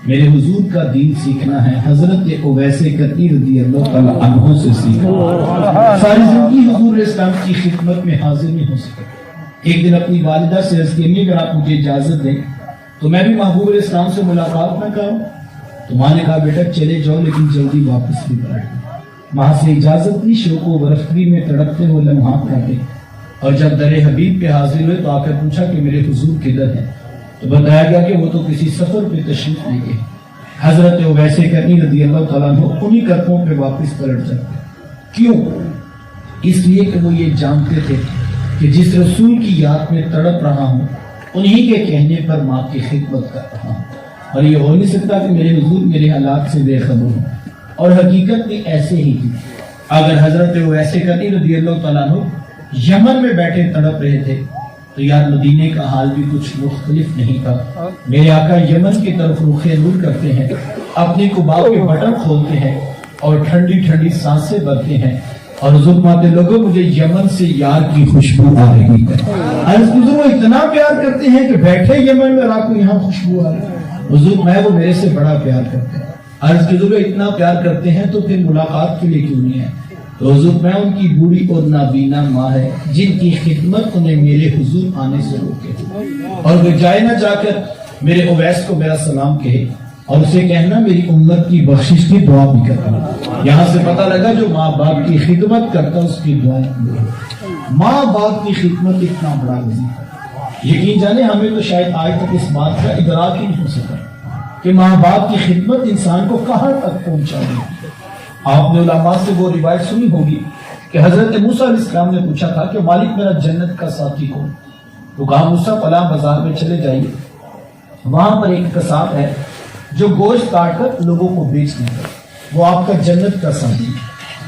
میرے حضور کا دین سیکھنا ہے، حضرت اویس کرنی رضی اللہ تعالیٰ عنہ سے سیکھنا۔ ساری زندگی حضور اسلام کی خدمت میں حاضر نہیں ہو سکا۔ ایک دن اپنی والدہ سے عرض کی، اگر آپ مجھے اجازت دیں تو میں بھی محبوب اسلام سے ملاقات نہ کروں؟ تو ماں نے کہا بیٹا چلے جاؤ لیکن جلدی واپس بھی پلٹ۔ ماں سے اجازت دی، شوق و برفری میں تڑپتے ہوئے لمحات کاٹے، اور جب در حبیب پہ حاضر ہوئے تو آ کر پوچھا کہ میرے حضور کدھر ہے؟ تو بتایا گیا کہ وہ تو کسی سفر پہ تشریف لے گئے۔ حضرت اویس کرنی رضی اللہ تعالیٰ عنہ انہی قدموں پہ واپس پلٹ جاتے۔ کیوں؟ اس لیے کہ وہ یہ جانتے تھے کہ جس رسول کی یاد میں تڑپ رہا ہوں انہی کے کہنے پر ماں کی خدمت کر رہا ہوں، اور یہ ہو نہیں سکتا کہ میرے حضور میرے حالات سے بے خبر ہوں۔ اور حقیقت میں ایسے ہی تھی۔ اگر حضرت اویس کرنی رضی اللہ تعالیٰ عنہ یمن میں بیٹھے تڑپ رہے تھے تو یار مدینے کا حال بھی کچھ مختلف نہیں تھا۔ میرے آقا یمن کی طرف رخ نور کرتے ہیں، اپنی قبا کے بٹن کھولتے ہیں اور ٹھنڈی ٹھنڈی سانسیں بھرتے ہیں، اور حضور فرماتے لوگوں مجھے یمن سے یار کی خوشبو آ رہی ہے۔ حضور وہ اتنا پیار کرتے ہیں کہ بیٹھے یمن میں آپ کو یہاں خوشبو آ رہی ہے۔ حضور میں وہ میرے سے بڑا پیار کرتے ہیں۔ عرض کی حضور اتنا پیار کرتے ہیں تو پھر ملاقات کے لیے کیوں نہیں ہے؟ تو حضور میں ان کی بوڑھی اور نابینا ماں ہے جن کی خدمت انہیں میرے حضور آنے سے روکے، اور وہ جائے نہ جا کر میرے اویس کو میرا سلام کہے اور اسے کہنا میری امت کی بخشش کی دعا بھی کرتا۔ یہاں سے پتہ لگا جو ماں باپ کی خدمت کرتا اس کی دعائیں ماں باپ کی خدمت اتنا بڑا وظیفہ۔ یقین جانے ہمیں تو شاید آج تک اس بات کا ادراک ہی نہیں ہو سکا کہ ماں باپ کی خدمت انسان کو کہاں تک پہنچا دی۔ آپ نے علماء سے وہ روایت سنی ہوگی کہ حضرت موسیٰ علیہ السلام نے پوچھا تھا کہ مالک میرا جنت کا ساتھی کون؟ تو کہا موسیٰ فلاں بازار میں چلے جائیے، وہاں پر ایک قصاب ہے جو گوشت کاٹ کر لوگوں کو بیچ دے گا، وہ آپ کا جنت کا ساتھی۔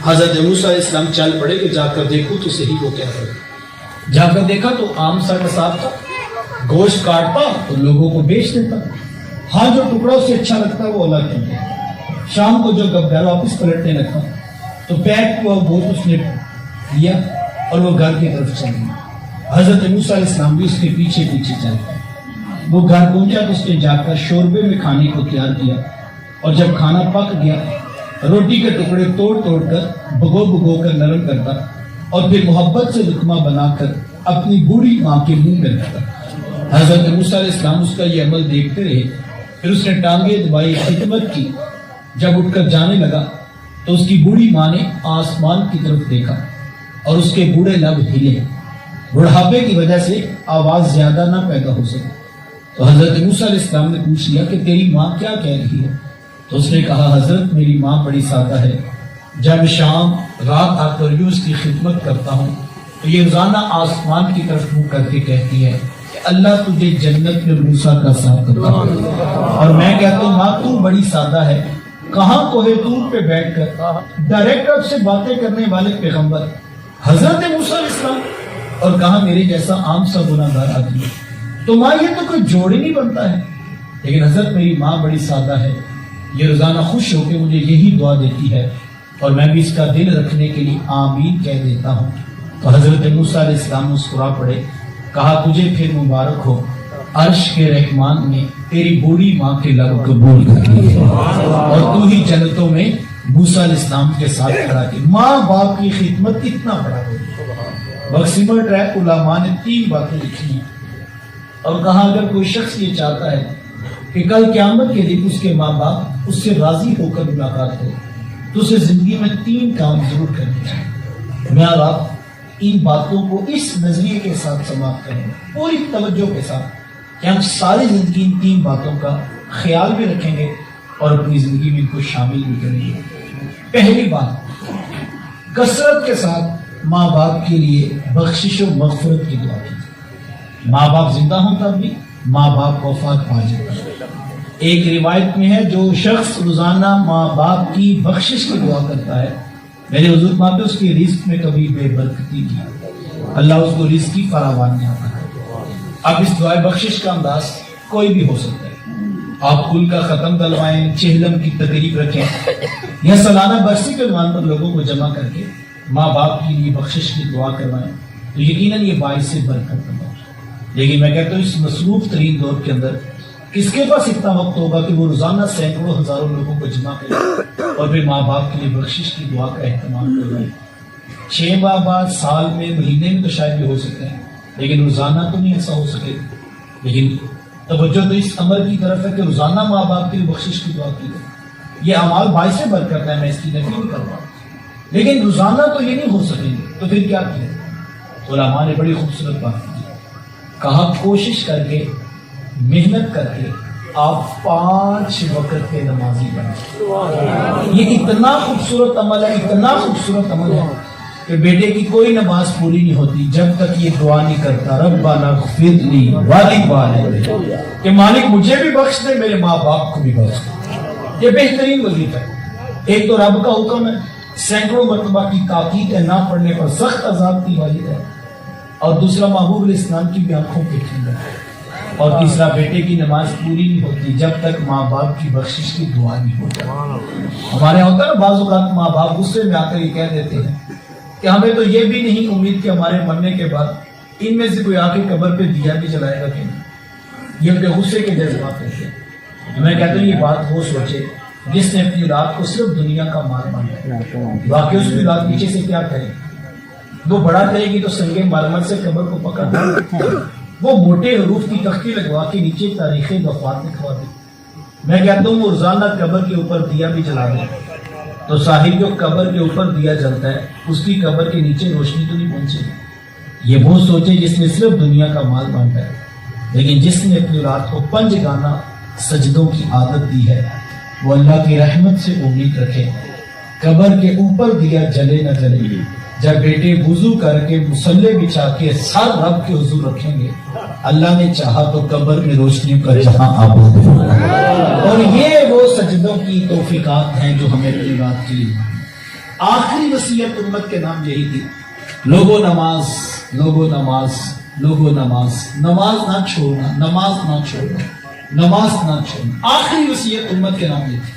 حضرت موسیٰ علیہ السلام چل پڑے کہ جا کر دیکھو تو صحیح وہ کیا کرے۔ جا کر دیکھا تو عام سا قصاب تھا، گوشت کاٹتا تو لوگوں کو بیچ دیتا، ہاں جو ٹکڑا اسے اچھا لگتا ہے وہ الگ کر دیا۔ شام کو جو گھر واپس پلٹنے لگا تو پیک ہوا گوشت اس نے لیا اور وہ گھر کی طرف چل گیا۔ حضرت موسیٰ علیہ السلام بھی اس کے پیچھے پیچھے چل گئے۔ وہ گھر پہنچا تو اس نے جا کر شوربے میں کھانے کو تیار کیا، اور جب کھانا پک گیا روٹی کے ٹکڑے توڑ توڑ کر بھگو کر نرم کرتا، اور پھر محبت سے لقمہ بنا کر اپنی بوڑھی ماں کے منہ میں رکھتا۔ حضرت موسیٰ علیہ السلام اس کا یہ عمل دیکھتے رہے، پھر اس نے ٹانگیں دبائی، خدمت کی۔ جب اٹھ کر جانے لگا تو اس کی بوڑھی ماں نے آسمان کی طرف دیکھا اور اس کے بوڑھے لب ہلے، بڑھاپے کی وجہ سے آواز زیادہ نہ پیدا ہو سکے۔ تو حضرت موسیٰ علیہ السلام نے پوچھ لیا کہ تیری ماں کیا کہہ رہی ہے؟ تو اس نے کہا حضرت میری ماں بڑی سادہ ہے، جب شام رات آ کر یوں اس کی خدمت کرتا ہوں تو یہ روزانہ آسمان کی طرف منہ کر کے کہتی ہے کہ اللہ تجھے جنت میں موسیٰ کا ساتھ عطا کرے، اور میں کہتا ہوں ماں تو بڑی سادہ ہے، کہاں کوہ طور پہ بیٹھ کر ڈائریکٹ آپ سے باتیں کرنے والے پیغمبر حضرت موسیٰ علیہ السلام، اور کہاں میرے جیسا عام سا گناہ گار آدمی۔ تو ماں یہ تو کوئی جوڑ ہی نہیں بنتا ہے، لیکن حضرت میری ماں بڑی سادہ ہے، یہ روزانہ خوش ہو کے مجھے یہی دعا دیتی ہے، اور میں بھی اس کا دل رکھنے کے لیے آمین کہہ دیتا ہوں۔ تو حضرت موسیٰ علیہ السلام مسکرا پڑے، کہا تجھے پھر مبارک ہو، عرش کے رحمان نے تیری بوڑھی ماں کے لب قبول کر لیے، اور تو ہی جنتوں میں موسیٰ علیہ السلام کے ساتھ کھڑا کی۔ ماں باپ کی خدمت اتنا بڑا ہے۔ مکسیمر ٹریک علماء نے 3 باتیں لکھی ہیں اور کہا اگر کوئی شخص یہ چاہتا ہے کہ کل قیامت کے دن اس کے ماں باپ اس سے راضی ہو کر ملاقات کرے تو اسے زندگی میں 3 کام ضرور کرنے چاہیے۔ میں اور آپ ان باتوں کو اس نظریے کے ساتھ سماعت کریں، پوری توجہ کے ساتھ، کہ ہم ساری زندگی ان 3 باتوں کا خیال بھی رکھیں گے اور اپنی زندگی میں ان کو شامل بھی کریں گے۔ پہلی بات، کثرت کے ساتھ ماں باپ کے لیے بخشش و مغفرت کی دعا کیجیے۔ ماں باپ زندہ ہوں تب بھی، ماں باپ کو وفات پا جائے۔ ایک روایت میں ہے جو شخص روزانہ ماں باپ کی بخشش کی دعا کرتا ہے، میرے حضور ماں پہ اس کی رزق میں کبھی بے برکتی نہیں، اللہ اس کو رزق کی فراوان نہیں آتا ہے۔ اب اس دعائے بخشش کا انداز کوئی بھی ہو سکتا ہے، آپ کل کا ختم دلوائیں، چہلم کی تقریب رکھیں، یا سالانہ برسی کے عنوان پر لوگوں کو جمع کر کے ماں باپ کے لیے بخشش کی دعا کروائیں، تو یقیناً یہ باعث سے برکت ہوگا۔ لیکن میں کہتا ہوں اس مصروف ترین دور کے اندر کس کے پاس اتنا وقت ہوگا کہ وہ روزانہ سینکڑوں ہزاروں لوگوں کو جمع کرے اور پھر ماں باپ کے لیے بخشش کی دعا کا اہتمام کر رہے ہیں؟ 6 ماہ بعد، سال میں، مہینے میں تو شاید بھی ہو سکتا ہے، لیکن روزانہ تو نہیں ایسا ہو سکے. لیکن توجہ تو اس امر کی طرف ہے کہ روزانہ ماں باپ کے لیے بخشش کی دعا کی جائے. یہ اعمال باعث برکت ہے، میں اس کی نفی نہیں کر رہا ہوں، لیکن روزانہ تو یہ نہیں ہو سکیں گے. تو پھر کیا کیا؟ علماء نے بڑی خوبصورت بات کی، کہا کوشش کر کے، محنت کر کے آپ 5 وقت کے نمازی بنیں. یہ اتنا خوبصورت عمل ہے، اتنا خوبصورت عمل ہے کہ بیٹے کی کوئی نماز پوری نہیں ہوتی جب تک یہ دعا نہیں کرتا، ربنا اغفر لی ولوالدی، کہ مالک مجھے بھی بخش دے، میرے ماں باپ کو بھی بخش دے. یہ بہترین وظیفہ ہے. ایک تو رب کا حکم ہے، سینکڑوں مرتبہ کی تاکید ہے، نہ پڑھنے پر سخت عذاب کی وعید ہے، اور دوسرا محبوب علیہ السلام کی بھی آنکھوں کے ٹھنڈا ہے، اور تیسرا بیٹے کی نماز پوری نہیں ہوتی جب تک ماں باپ کی بخشش کی دعا نہیں ہوتی. ہمارے یہاں ہوتا ہے نا بعض اوقات ماں باپ غصے میں آ کر یہ کہہ دیتے ہیں کہ ہمیں تو یہ بھی نہیں امید کہ ہمارے مرنے کے بعد ان میں سے کوئی آ کے قبر پہ دیا بھی جلائے گا کہ نہیں. یہ ان کے غصے کے جذبات ہوتے ہیں. میں کہتا ہوں یہ بات وہ سوچے جس نے اپنی اولاد کو صرف دنیا کا مال مانا، واقعی اس کی اولاد پیچھے سے کیا کرے؟ وہ بڑا کرے گی تو سنگ مرمر سے قبر کو پکڑ دے، وہ موٹے حروف کی تختی لگوا کے نیچے تاریخ وفات لکھوا دے. میں کہتا ہوں وہ روزانہ قبر کے اوپر دیا بھی جلا دے تو صاحب جو قبر کے اوپر دیا جلتا ہے اس کی قبر کے نیچے روشنی تو نہیں پہنچے گی. یہ وہ سوچے جس نے صرف دنیا کا مال مانگا ہے، لیکن جس نے اپنی اولاد کو 5 گانا سجدوں کی عادت دی ہے، وہ اللہ کی رحمت سے امید رکھے قبر کے اوپر دیا جلے نہ جلے. جب بیٹے وضو کر کے مصلے بچھا کے سر رب کے حضور رکھیں گے، اللہ نے چاہا تو قبر میں روشنی کا جہاں آباد ہوگا. اور یہ وہ سجدوں کی توفیقات ہیں جو ہمیں اپنی بات کی. آخری وصیت امت کے نام یہی تھی، لوگو نماز، لوگو نماز، لوگو نماز، نماز نہ چھوڑنا، نماز نہ چھوڑنا، نماز نہ چھوڑنا. آخری وصیت امت کے نام یہ تھی.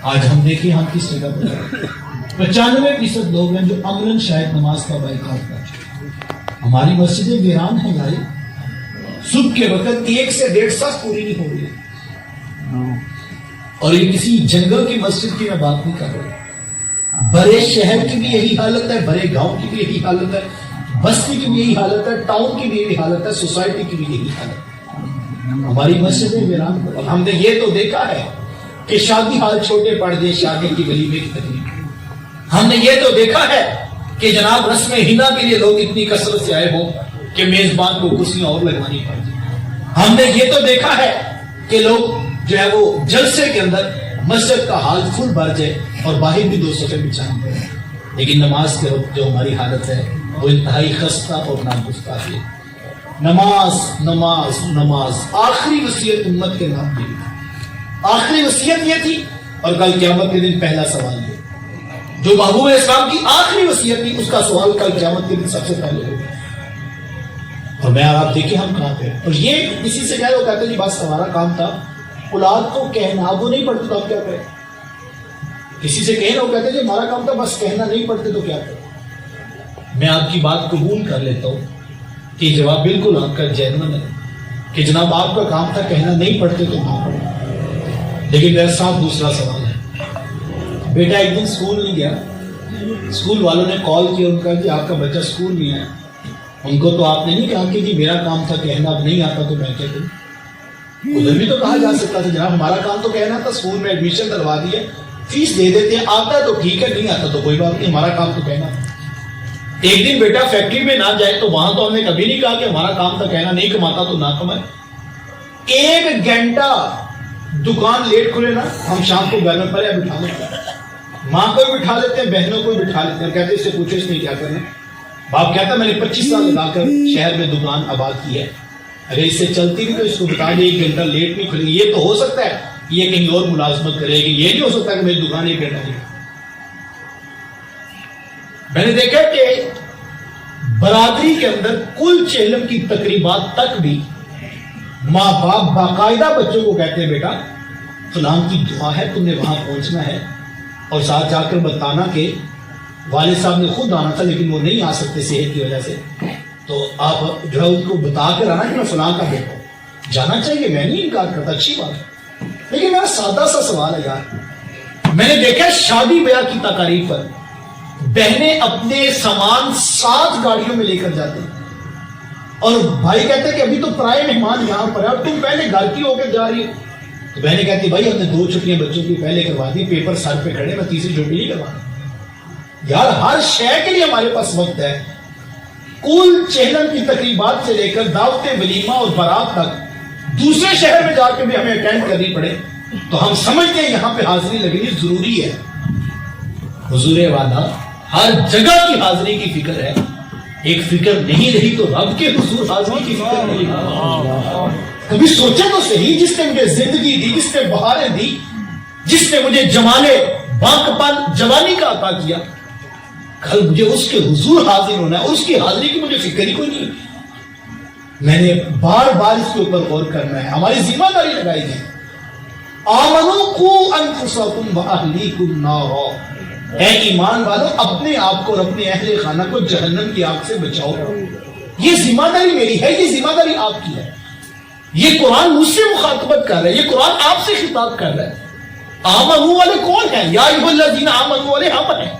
آج ہم دیکھیں ہم کس جگہ پر 95% لوگ ہیں جو عملاً شاید نماز کا بائیکاٹ کر چکے. ہماری مسجدیں ویران ہیں بھائی، صبح کے وقت 1 سے 1.5 سال پوری نہیں ہو رہی ہے. اور یہ کسی جنگل کی مسجد کی میں بات نہیں کر رہا، بڑے شہر کی بھی یہی حالت ہے، بڑے گاؤں کی بھی یہی حالت ہے، بستی کی بھی یہی حالت ہے، ٹاؤن کی بھی یہی حالت ہے، سوسائٹی کی بھی یہی حالت ہے. ہماری مسجدیں ویران. اور ہم نے یہ تو دیکھا ہے کہ شادی حال چھوٹے پڑ دے، شادی کی ولیمے کی تقریب. ہم نے یہ تو دیکھا ہے کہ جناب رسم ہنا کے لیے لوگ اتنی کثرت سے آئے ہوں کہ میزبان کو کرسیاں اور لگوانی پڑ جائیں. ہم نے یہ تو دیکھا ہے کہ لوگ جو ہے وہ جلسے کے اندر مسجد کا حال فل بھر جائے اور باہر بھی 2 صفیں بچھائیں گے. لیکن نماز کے وقت جو ہماری حالت ہے وہ انتہائی خستہ اور ناگفتہ ہے. نماز، نماز، نماز. آخری وصیت امت کے نام دی، آخری وصیت یہ تھی. اور کل قیامت کے دن پہلا سوال یہ، جو محبوب اسلام کی آخری وصیت تھی اس کا سوال کل قیامت کے دن سب سے پہلے ہوگا. اور میں آپ دیکھیں ہم کہاں پہ. اور یہ کسی سے کہہ وہ کہتے جی بس ہمارا کام تھا اولاد کو کہنا، وہ نہیں پڑھتے تو آپ کیا کریں. کسی سے کہنا وہ کہتے جی ہمارا کام تھا بس کہنا، نہیں پڑھتے تو کیا کریں. میں آپ کی بات قبول کر لیتا ہوں کہ جواب بالکل آپ کا جینون ہے کہ جناب آپ کا کام تھا کہنا، نہیں پڑھتے تو نہ پڑھیں. لیکن میرے ساتھ دوسرا سوال ہے. بیٹا ایک دن اسکول نہیں گیا، اسکول والوں نے کال کیا، ان کا کہ آپ کا بچہ اسکول نہیں آیا. ان کو تو آپ نے نہیں کہا کہ جی میرا کام تھا کہنا، اب نہیں آتا تو میں کیا کروں. ادھر بھی تو کہا جا سکتا تھا جناب ہمارا کام تو کہنا تھا، اسکول میں ایڈمیشن کروا دی ہے، فیس دے دیتے ہیں، آتا ہے تو ٹھیک ہے، نہیں آتا تو کوئی بات نہیں، ہمارا کام تو کہنا. ایک دن بیٹا فیکٹری میں نہ جائے تو وہاں تو ہم نے کبھی نہیں کہا کہ ہمارا کام تھا کہنا، نہیں کماتا تو نہ کمائے. 1 گھنٹہ دکان لیٹ کھلے نا، ہم شام کو گھر میں پڑے بٹھا لیتے ہیں، ماں کو بھی بٹھا لیتے ہیں، بہنوں کو بھی بٹھا لیتے ہیں، کہتے اس سے پوچھو اس نے کیا کرنا. باپ کہتا میں نے 25 سال لگا کر شہر میں دکان آباد کی ہے، اگر اس سے چلتی بھی تو اس کو بتا دے 1 گھنٹہ لیٹ نہیں کھلے گی. یہ تو ہو سکتا ہے یہ کہیں اور ملازمت کرے گی، یہ نہیں ہو سکتا کہ میری دکان 1 گھنٹہ لیٹ. میں نے دیکھا کہ برادری کے اندر کل چہلم کی تقریبات تک بھی ماں باپ باقاعدہ بچوں کو کہتے ہیں بیٹا فلان کی دعا ہے، تم نے وہاں پہنچنا ہے، اور ساتھ جا کر بتانا کہ والد صاحب نے خود آنا تھا لیکن وہ نہیں آ سکتے صحت کی وجہ سے، تو آپ جو ہے ان کو بتا کر آنا کہ میں فلاں کا بیٹا ہوں. جانا چاہیے، میں نہیں انکار کرتا، اچھی بات ہے، لیکن میرا سادہ سا سوال ہے یار، میں نے دیکھا شادی بیاہ کی تقاریب پر بہنیں اپنے سامان 7 گاڑیوں میں لے کر جاتے ہیں، اور بھائی کہتے ہیں کہ ابھی تو پرائے مہمان یہاں پر ہے اور تم پہلے گھر کی ہو کے جا رہی ہو، تو بہنیں کہتی بھائی ہم نے 2 چھٹیاں بچوں کی پہلے کروا دی، پیپر سر پہ کھڑے، میں تیسری چھٹی نہیں کروانا۔ یار ہر شے کے لیے ہمارے پاس وقت ہے، کل چہلم کی تقریبات سے لے کر دعوت ولیمہ اور بارات تک دوسرے شہر میں جا کے بھی ہمیں اٹینڈ کرنی پڑے تو ہم سمجھتے ہیں یہاں پہ حاضری لگنی ضروری ہے۔ حضور والا ہر جگہ کی حاضری کی فکر ہے، ایک فکر نہیں رہی تو رب کے حضور حاضری کی فکر نہیں رہی۔ کبھی سوچے تو صحیح، جس نے مجھے زندگی دی، جس نے بہاریں دی، جس نے مجھے جمالے باقپن جوانی کا عطا کیا، کل مجھے اس کے حضور حاضر ہونا ہے اور اس کی حاضری کی مجھے فکر ہی کوئی نہیں۔ میں نے بار بار اس کے اوپر غور کرنا ہے، ہماری ذمہ داری لگائی گئی، آمنوا قوا انفسکم واہلیکم نارا، اے ایمان والو اپنے آپ کو اور اپنے اہل خانہ کو جہنم کی آگ سے بچاؤ۔ یہ ذمہ داری میری ہے، یہ ذمہ داری آپ کی ہے، یہ قرآن مجھ سے مخاطبت کر رہا ہے، یہ قرآن آپ سے خطاب کر رہا ہے۔ آمنوا والے کون ہیں؟ یا ایھا الذین آمنوا والے ہم ہیں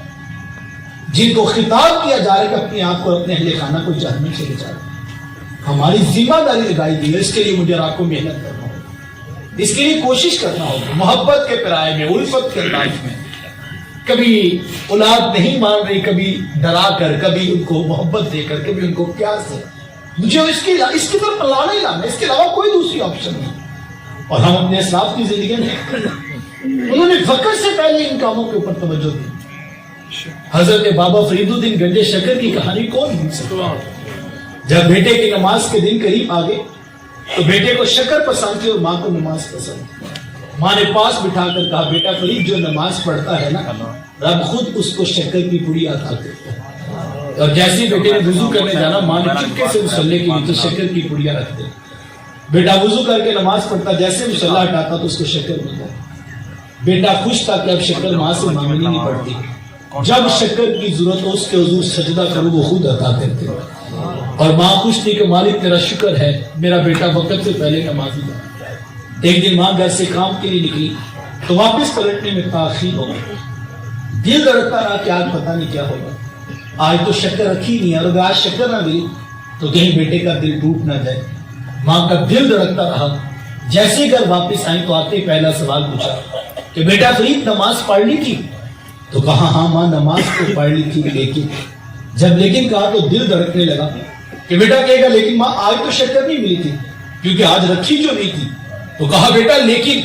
جن کو خطاب کیا جا رہا ہے کہ اپنے آپ کو اور اپنے اہل خانہ کو جہنم سے بچاؤ۔ ہماری ذمہ داری لگائی گئی ہے، اس کے لیے مجھے رات کو محنت کرنا ہوگا، اس کے لیے کوشش کرنا ہوگا، محبت کے پرائے میں، الفت کے انداز میں، کبھی اولاد نہیں مان رہی، کبھی ڈرا کر، کبھی ان کو محبت دے کر، کبھی ان کو پیار سے، مجھے اس کی طرف لانا ہی لانا، اس کے علاوہ کوئی دوسری آپشن نہیں۔ اور ہم اپنے اسلاف کی زندگی میں انہوں نے فقر سے پہلے ان کاموں کے اوپر توجہ دی۔ حضرت بابا فرید الدین گنج شکر کی کہانی کون بھول سکتا؟ جب بیٹے کی نماز کے دن قریب آگے تو بیٹے کو شکر پسند تھی اور ماں کو نماز پسند۔ ماں نے پاس بٹھا کر کہا بیٹا فرید جو نماز پڑھتا ہے نا رب خود اس کو شکر کی پوڑی عطا کرتا ہے۔ اور جیسے بیٹے نے وضو کرنے جانا ماں نے چپکے سے مصلے کے نیچے شکر کی پوڑیاں رکھ دی۔ بیٹا وضو کر کے نماز پڑھتا، جیسے مصلی ہٹاتا تو اس کو شکر ملتا۔ بیٹا خوش تھا کہ اب شکر ماں سے مانگنی نہیں پڑتی، جب شکر کی ضرورت ہو اس کے حضور سجدہ کرو وہ خود عطا کرتے۔ اور ماں خوش تھی کہ مالک تیرا شکر ہے میرا بیٹا وقت سے پہلے نمازی ہے۔ ایک دن ماں گھر سے کام کے لیے نکلی تو واپس پلٹنے میں تاخیر ہو گئی، دل دھڑکتا رہا کہ آج پتہ نہیں کیا ہوگا، آج تو شکر رکھی نہیں ہے، اور اگر آج شکر نہ ملی تو کہیں بیٹے کا دل ٹوٹ نہ جائے۔ ماں کا دل دھڑکتا رہا، جیسے گھر واپس آئیں تو آتے پہلا سوال پوچھا کہ بیٹا فرید نماز پڑھ لی تھی؟ تو کہا ہاں ماں نماز تو پڑھ لی تھی، لیکن جب لیکن کہا تو دل دھڑکنے لگا کہ بیٹا کہے گا لیکن ماں آج تو شکر نہیں ملی تھی کیونکہ آج رکھی جو نہیں تھی۔ تو کہا بیٹا لیکن،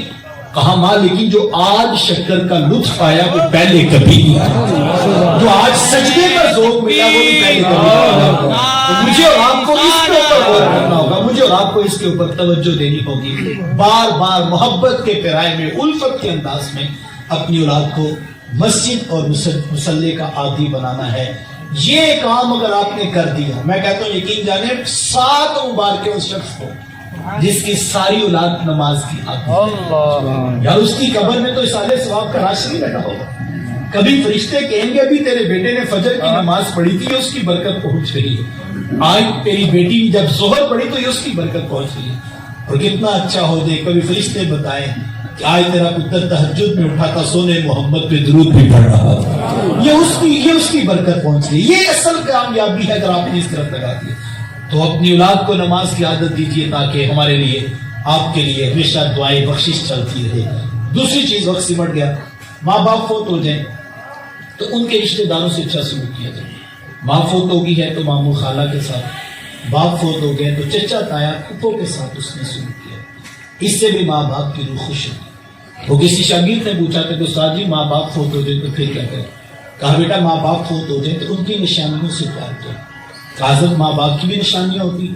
کہا ماں لیکن جو آج شکر کا لطف آیا وہ پہلے کبھی نہیں آیا، جو آج سجدے کا ذوق ملا وہ بھی پہلے کبھی نہیں آیا۔ مجھے اور آپ کو اس کے اوپر غور کرنا ہوگا، مجھے اور آپ کو اس کے اوپر توجہ دینی ہوگی، بار بار محبت کے پیرائے میں، الفت کے انداز میں اپنی اولاد کو مسجد اور مصلی کا عادی بنانا ہے۔ یہ کام اگر آپ نے کر دیا، میں کہتا ہوں یقین جانے 7 مبارکیں اس شخص کو جس کی ساری اولاد نماز کی عادی ہے، یار اس کی قبر میں تو اصالہ ثواب کا راش نہیں لگا ہوگا۔ کبھی فرشتے کہیں گے بھی تیرے بیٹے نے فجر کی نماز پڑھی تھی اس کی برکت پہنچ گئی ہے، آج تیری بیٹی نے جب ظہر پڑھی تو یہ اس کی برکت پہنچ گئی ہے۔ اور کتنا اچھا ہو جائے کبھی فرشتے بتائیں کہ آج تیرا پتر تہجد میں اٹھا تھا، سونے محمد پہ درود بھی پڑھ رہا تھا، یہ اس کی برکت پہنچ گئی۔ یہ اصل کامیابی ہے اگر آپ نے اس طرف لگا دی تو اپنی اولاد کو نماز کی عادت دیجیے تاکہ ہمارے لیے، آپ کے لیے ہمیشہ دعائیں بخشش چلتی رہے۔ دوسری چیز وقت سمٹ گیا، ماں باپ فوت ہو جائیں تو ان کے رشتہ داروں سے اچھا سلوک کیا جائے۔ ماں فوت ہوگی ہے تو ماموں خالہ کے ساتھ، باپ فوت ہو گئے تو چچا تایا پھپھو کے ساتھ اس نے سلوک کیا، اس سے بھی ماں باپ کی روح خوش ہوتی۔ وہ کسی شاگرد نے پوچھا کہ استاد جی ماں باپ فوت ہو جائے تو پھر کیا کریں؟ کہا بیٹا ماں باپ فوت ہو جائے تو ان کی نشانیوں سے پیار کریں۔ کہا حضرت ماں باپ کی بھی نشانیاں ہوتی؟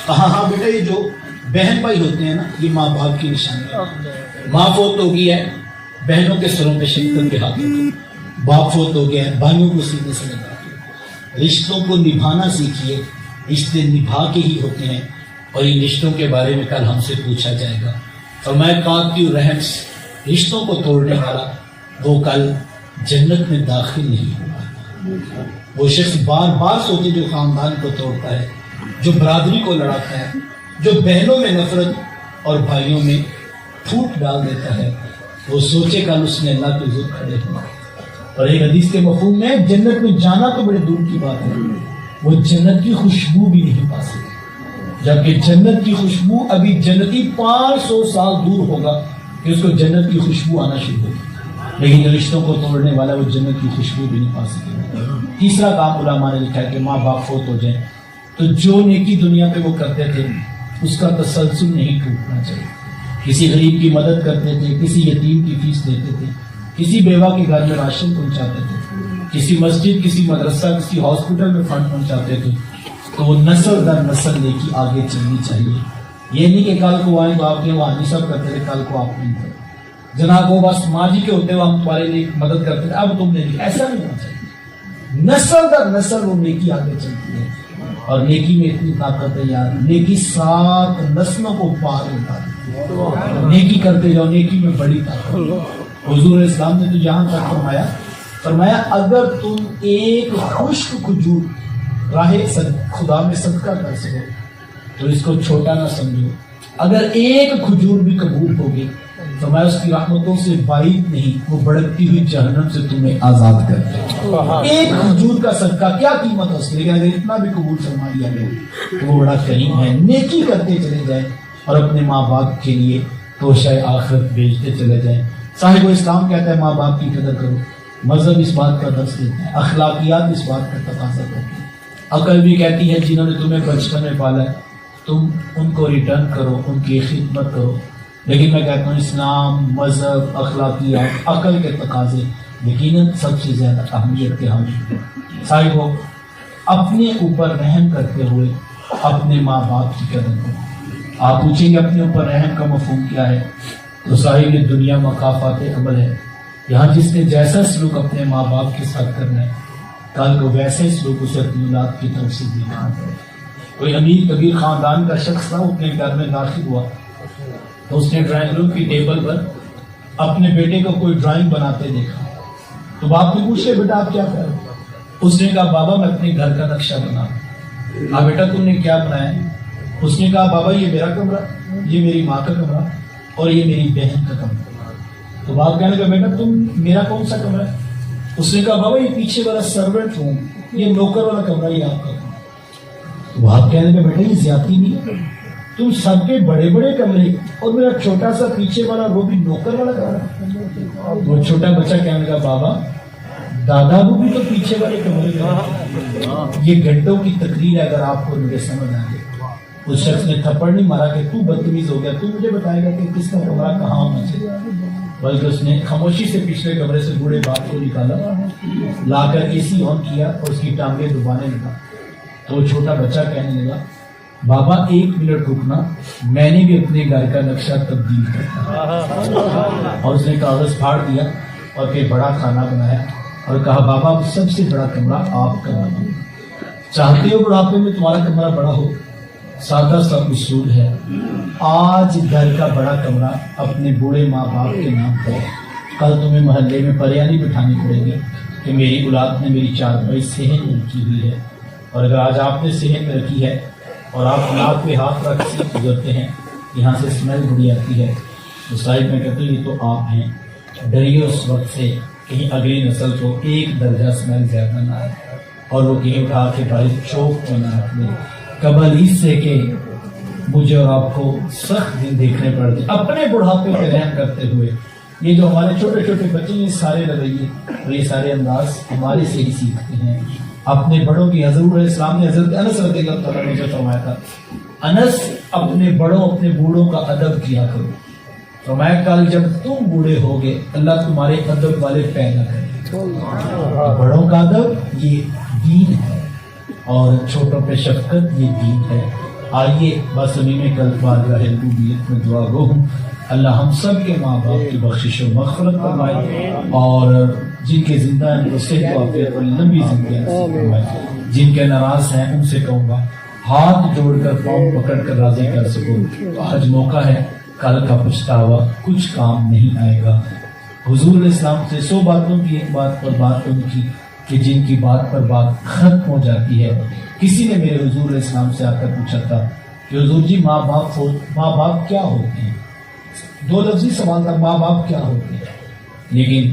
کہا ہاں بیٹا یہ جو بہن بھائی ہوتے ہیں نا یہ ماں باپ کی نشانیاں۔ ماں فوت ہو گئی ہے بہنوں کے سروں پہ شکر کے ہاتھ رکھو، باپ فوت ہو گیا ہے بھائیوں کو سینے سے لگا، رشتوں کو نبھانا سیکھیے، رشتے نبھا کے ہی ہوتے ہیں، اور ان رشتوں کے بارے میں کل ہم سے پوچھا جائے گا۔ فرمایا قاطع الرحم، رشتوں کو توڑنے والا وہ کل جنت میں داخل نہیں ہوگا۔ وہ شخص بار بار سوچے جو خاندان کو توڑتا ہے، جو برادری کو لڑاتا ہے، جو بہنوں میں نفرت اور بھائیوں میں پھوٹ ڈال دیتا ہے، وہ سوچے کل اس نے اللہ کے حضور کھڑے ہونا۔ اور ایک حدیث کے مفہوم میں جنت میں جانا تو بڑے دور کی بات ہے، وہ جنت کی خوشبو بھی نہیں پا سکتے، جبکہ جنت کی خوشبو ابھی جنتی 500 سال دور ہوگا کہ اس کو جنت کی خوشبو آنا شروع ہوگی، لیکن رشتوں کو توڑنے والا وہ جنت کی خوشبو بھی نہیں پا سکے۔ تیسرا کام علماء نے لکھا ہے کہ ماں باپ فوت ہو جائیں تو جو نیکی دنیا پہ وہ کرتے تھے اس کا تسلسل نہیں ٹوٹنا چاہیے۔ کسی غریب کی مدد کرتے تھے، کسی یتیم کی فیس دیتے تھے، کسی بیوہ کے گھر میں راشن پہنچاتے تھے، کسی مسجد، کسی مدرسہ، کسی ہاسپٹل میں فنڈ پہنچاتے تھے، تو وہ نسل در نسل نیکی آگے چلنی چاہیے۔ یہ نہیں کہ کل کو آئیں تو آپ کے وہاں سب کرتے تھے، کل کو آپ نہیں کرتے، جناب وہ بس ماں جی کے ہوتے ہوئے ہم تمہارے لیے مدد کرتے تھے، اب تم نے نہیں، ایسا نہیں ہونا چاہیے۔ نسل در نسل وہ نیکی آگے چلتی ہے، اور نیکی میں اتنی طاقت ہے یار، نیکی 7 نسلوں کو پار ہوتا ہے۔ نیکی کرتے جاؤ، نیکی میں بڑی طاقت ہے۔ حضور اسلام نے تو یہاں تک فرمایا اگر تم ایک خشک کھجور راہ خدا میں صدقہ کر سکو تو اس کو چھوٹا نہ سمجھو، اگر ایک کھجور بھی قبول ہوگی تو میں اس کی رحمتوں سے بعید نہیں، وہ بڑھتی ہوئی جہنم سے تمہیں آزاد کر دے۔ ایک کھجور کا صدقہ کیا قیمت ہے اس کی، لیکن اگر اتنا بھی قبول فرما لیا گیا تو وہ بڑا کریم ہے۔ نیکی کرتے چلے جائیں اور اپنے ماں باپ کے لیے توشہ آخرت بیچتے چلے جائیں۔ صاحب اسلام کہتا ہے ماں باپ کی قدر کرو، مذہب اس بات کا درس دیتا ہے، اخلاقیات اس بات کا تقاضا کرتی ہے، عقل بھی کہتی ہے جنہوں نے تمہیں بچپن میں پالا ہے تم ان کو ریٹرن کرو، ان کی خدمت کرو۔ لیکن میں کہتا ہوں اسلام، مذہب، اخلاقیات، عقل کے تقاضے یقیناً سب سے زیادہ اہمیت کے حامل ہیں۔ صاحب اپنے اوپر رحم کرتے ہوئے اپنے ماں باپ کی قدر کرو۔ آپ پوچھیں گے اپنے اوپر رحم کا مفہوم کیا ہے، تو صاحب یہ دنیا مقافات عمل ہے۔ یہاں جس نے جیسا سلوک اپنے ماں باپ کے ساتھ کرنا ہے کل کو ویسے سلوک اسے اپنی اولاد کی طرف سے دیکھنا ہے۔ کوئی امیر کبیر خاندان کا شخص تھا، اپنے گھر میں داخل ہوا تو اس نے ڈرائنگ روم کی ٹیبل پر اپنے بیٹے کو کوئی ڈرائنگ بناتے دیکھا، تو باپ نے پوچھا بیٹا آپ کیا کر رہے ہو؟ اس نے کہا بابا میں اپنے گھر کا نقشہ بنا۔ ہاں بیٹا تم نے کیا بنایا؟ اس نے کہا بابا یہ میرا کمرہ، یہ میری ماں کا کمرہ اور یہ میری بہن کا کمرہ۔ تو باپ کہنے لگا بیٹا تم میرا کون سا کمرہ ہے؟ اس نے کہا بابا یہ پیچھے والا سرونٹ روم، یہ نوکر والا کمرہ، یہ آپ کا کمرہ۔ تو باپ کہنے لگا بیٹا یہ زیادتی نہیں ہے، تم سب کے بڑے بڑے کمرے اور میرا چھوٹا سا پیچھے والا وہ بھی نوکر والا کمرہ۔ وہ چھوٹا بچہ کہنے لگا بابا دادا وہ بھی تو پیچھے والے کمرے میں۔ یہ گھنٹوں کی تقریر ہے اگر آپ کو مجھے سمجھ آ گئی۔ اس شخص نے تھپڑ نہیں مارا کہ تو بدتمیز ہو گیا، تو مجھے بتائے گا کہ کس کا کمرہ کہاں ہونا چاہیے، بلکہ اس نے خاموشی سے پچھلے کمرے سے بوڑھے باپ کو نکالا، لا کر اے سی آن کیا اور اس کی ٹانگیں دبانے لگا۔ تو وہ چھوٹا بچہ کہنے لگا بابا 1 منٹ رکنا، میں نے بھی اپنے گھر کا نقشہ تبدیل کرنا۔ اور اس نے کاغذ پھاڑ دیا اور پھر بڑا کھانا بنایا اور کہا بابا اب سب سے بڑا کمرہ آپ کا بناؤ، چاہتے ہو بڑھاپے میں تمہارا کمرہ بڑا ہو؟ سادہ سا اصول ہے، آج گھر کا بڑا کمرہ اپنے بوڑھے ماں باپ کے نام کرو، کل تمہیں محلے میں پریانی بٹھانی پڑے گی کہ میری اولاد نے میری چارپائی صحن میں رکھی ہوئی ہے، اور اگر آج آپ نے صحن میں رکھی ہے اور آپ ناک پہ ہاتھ رکھ سے گزرتے ہیں یہاں سے اسمیل بڑی آتی ہے، تو صاحب میں کہتا ہوں یہ تو آپ ہیں، ڈریے اس وقت سے کہیں اگلی نسل کو 1 درجہ اسمیل زیادہ نہ آئے اور وہ کہیں اٹھا کے بھائی چوک میں نہ رکھ لیں، قبل اس سے کہ مجھے اور آپ کو سخت دن دیکھنے پڑتے اپنے بڑھاپے پہ رحم کرتے ہوئے۔ یہ جو ہمارے چھوٹے چھوٹے بچے یہ سارے رویے اور یہ سارے انداز ہمارے سے ہی سیکھتے ہیں، اپنے بڑوں کی۔ حضور اسلام نے حضرت انس رضی اللہ تعالیٰ عنہ سے فرمایا تھا انس اپنے بڑوں اپنے بوڑھوں کا ادب کیا کرو، فرمایا کل جب تم بوڑھے ہوگے اللہ تمہارے ادب والے پیدا کرے۔ بڑوں کا ادب یہ دین ہے اور چھوٹوں پہ شفقت یہ دین ہے۔ آئیے بس ابھی میں کل بارگاہ ربوبیت میں دعا گو ہوں، اللہ ہم سب کے ماں باپ کی بخشش و مغفرت فرمائے، اور جن کے زندہ ہیں ان کو صحت و عافیت اور لمبی زندگی نصیب فرمائے، جن کے ناراض ہیں ان سے کہوں گا ہاتھ جوڑ کر پاؤں پکڑ کر راضی کر سکو، آج موقع ہے، کل کا پچھتاوا کچھ کام نہیں آئے گا۔ حضور اسلام سے 100 باتوں کی ایک بات پر بات ان کی کہ جن کی بات پر بات ختم ہو جاتی ہے۔ کسی نے میرے حضور اسلام سے آ کر پوچھا تھا کہ حضور جی ماں باپ کیا ہوتے ہیں؟ 2 لفظی سوال تھا، ماں باپ کیا ہوتے ہیں؟ لیکن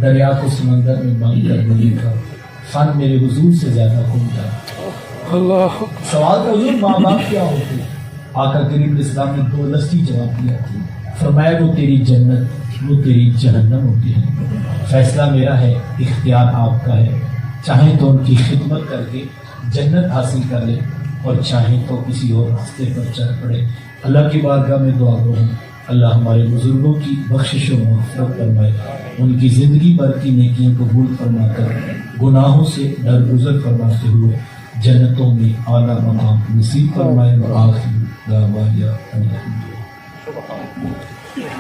دریا کو سمندر میں بند کر دینے کا فن میرے حضور سے زیادہ عمدہ اللہ سوال تھا، حضور ماں باپ کیا ہوتے ہیں؟ آقا کریم اسلام نے 2 لفظی جواب دیا، فرمایا وہ تیری جنت وہ تیری جہنم ہوتی ہے، فیصلہ میرا ہے، اختیار آپ کا ہے، چاہیں تو ان کی خدمت کر کے جنت حاصل کر لے اور چاہیں تو کسی اور راستے پر چل پڑے۔ اللہ کی بارگاہ میں دعا کروں اللہ ہمارے بزرگوں کی بخشش و مغفرت فرمائے، ان کی زندگی بھر کی نیکیاں قبول فرما کر گناہوں سے درگزر فرماتے ہوئے جنتوں میں اعلیٰ مقام نصیب فرمائے۔ وآخر دعوانا ان الحمد للہ۔